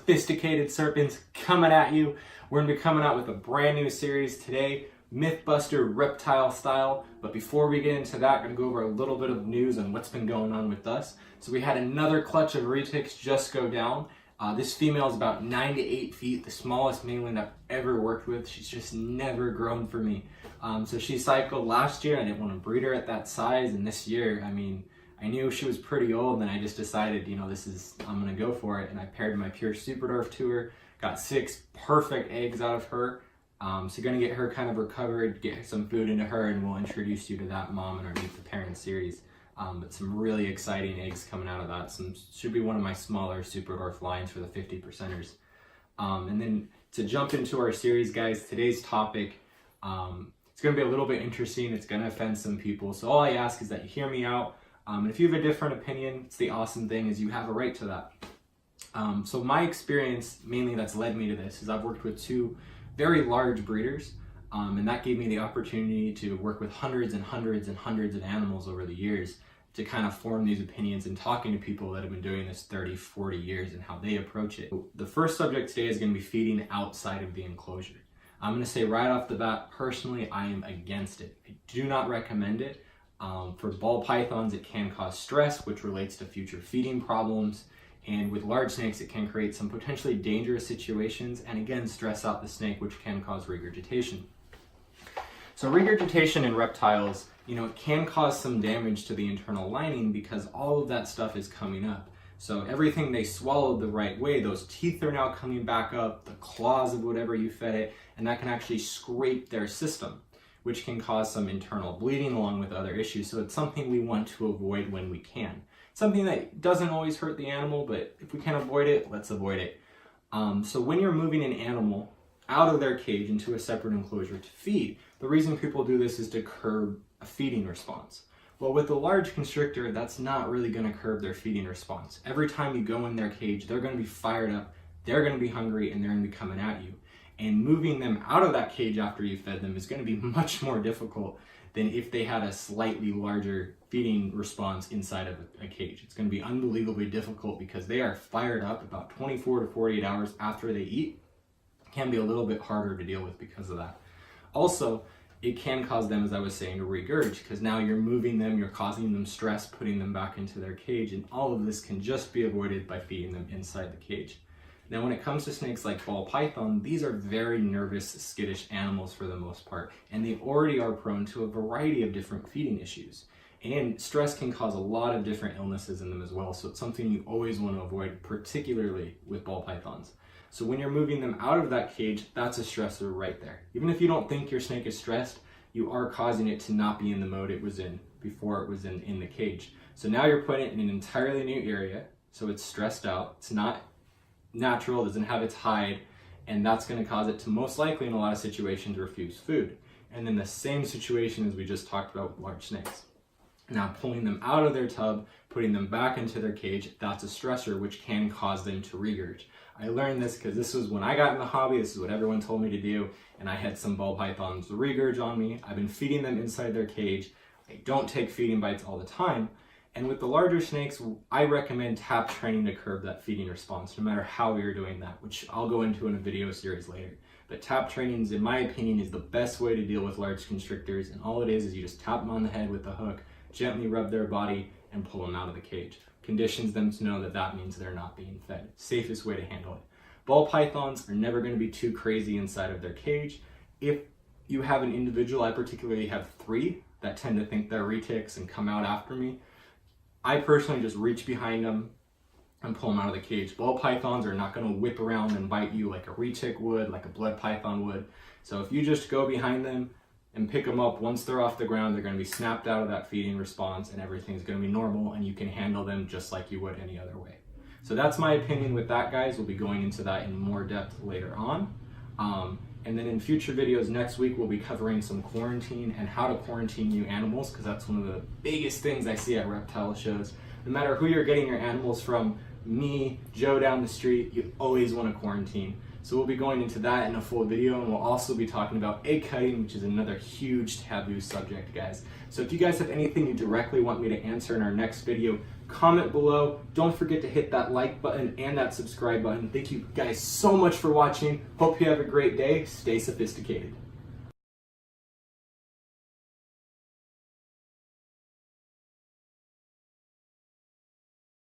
sophisticated serpents coming at you. We're going to be coming out with a brand new series today, Mythbuster Reptile style. But before we get into that, I'm going to go over a little bit of news on what's been going on with us. So we had another clutch of retics just go down. This female is about 9 to 8 feet, the smallest mainland I've ever worked with. She's just never grown for me. So she cycled last year. I didn't want to breed her at that size, and this year, I knew she was pretty old, and I just decided, I'm gonna go for it. And I paired my pure seperate to her, got 6 perfect eggs out of her. So gonna get her kind of recovered, get some food into her, and we'll introduce you to that mom in our Meet the Parents series. But some really exciting eggs coming out of that. Should be one of my smaller seperate lines for the 50%ers. And then to jump into our series, guys, today's topic, it's gonna be a little bit interesting. It's gonna offend some people. So all I ask is that you hear me out. And if you have a different opinion, it's the awesome thing is you have a right to that. So my experience, mainly that's led me to this, is I've worked with 2 very large breeders, and that gave me the opportunity to work with hundreds and hundreds and hundreds of animals over the years to kind of form these opinions and talking to people that have been doing this 30, 40 years and how they approach it. The first subject today is going to be feeding outside of the enclosure. I'm going to say right off the bat, personally, I am against it. I do not recommend it. For ball pythons, it can cause stress, which relates to future feeding problems. And with large snakes, it can create some potentially dangerous situations and again, stress out the snake, which can cause regurgitation. So regurgitation in reptiles, it can cause some damage to the internal lining because all of that stuff is coming up. So everything they swallowed the right way, those teeth are now coming back up, the claws of whatever you fed it, and that can actually scrape their system, which can cause some internal bleeding along with other issues. So it's something we want to avoid when we can. Something that doesn't always hurt the animal, but if we can avoid it, let's avoid it. So when you're moving an animal out of their cage into a separate enclosure to feed, the reason people do this is to curb a feeding response. Well, with a large constrictor, that's not really going to curb their feeding response. Every time you go in their cage, they're going to be fired up, they're going to be hungry, and they're going to be coming at you. And moving them out of that cage after you fed them is going to be much more difficult than if they had a slightly larger feeding response inside of a cage. It's going to be unbelievably difficult because they are fired up about 24 to 48 hours after they eat. It can be a little bit harder to deal with because of that. Also, it can cause them, as I was saying, to regurg because now you're moving them, you're causing them stress, putting them back into their cage, and all of this can just be avoided by feeding them inside the cage. Now, when it comes to snakes like ball python, these are very nervous, skittish animals for the most part, and they already are prone to a variety of different feeding issues. And stress can cause a lot of different illnesses in them as well, so it's something you always want to avoid, particularly with ball pythons. So when you're moving them out of that cage, that's a stressor right there. Even if you don't think your snake is stressed, you are causing it to not be in the mode it was in before it was in the cage. So now you're putting it in an entirely new area, so it's stressed out, it's not natural, doesn't have its hide, and that's going to cause it to most likely in a lot of situations refuse food. And then the same situation as we just talked about with large snakes. Now pulling them out of their tub, putting them back into their cage, that's a stressor which can cause them to regurg. I learned this because this was when I got in the hobby, this is what everyone told me to do, and I had some ball pythons regurg on me. I've been feeding them inside their cage. I don't take feeding bites all the time. And with the larger snakes, I recommend tap training to curb that feeding response, no matter how you're doing that, which I'll go into in a video series later. But tap training, in my opinion, is the best way to deal with large constrictors, and all it is you just tap them on the head with the hook, gently rub their body, and pull them out of the cage. Conditions them to know that that means they're not being fed. Safest way to handle it. Ball pythons are never going to be too crazy inside of their cage. If you have an individual, I particularly have 3 that tend to think they're retics and come out after me, I personally just reach behind them and pull them out of the cage. Ball pythons are not going to whip around and bite you like a retic would, like a blood python would. So if you just go behind them and pick them up, once they're off the ground, they're going to be snapped out of that feeding response and everything's going to be normal, and you can handle them just like you would any other way. So that's my opinion with that, guys. We'll be going into that in more depth later on. And then in future videos next week, we'll be covering some quarantine and how to quarantine new animals, because that's one of the biggest things I see at reptile shows. No matter who you're getting your animals from, me, Joe down the street, you always want to quarantine. So we'll be going into that in a full video, and we'll also be talking about egg cutting, which is another huge taboo subject, guys. So if you guys have anything you directly want me to answer in our next video, comment below. Don't forget to hit that like button and that subscribe button. Thank you guys so much for watching. Hope you have a great day. Stay sophisticated.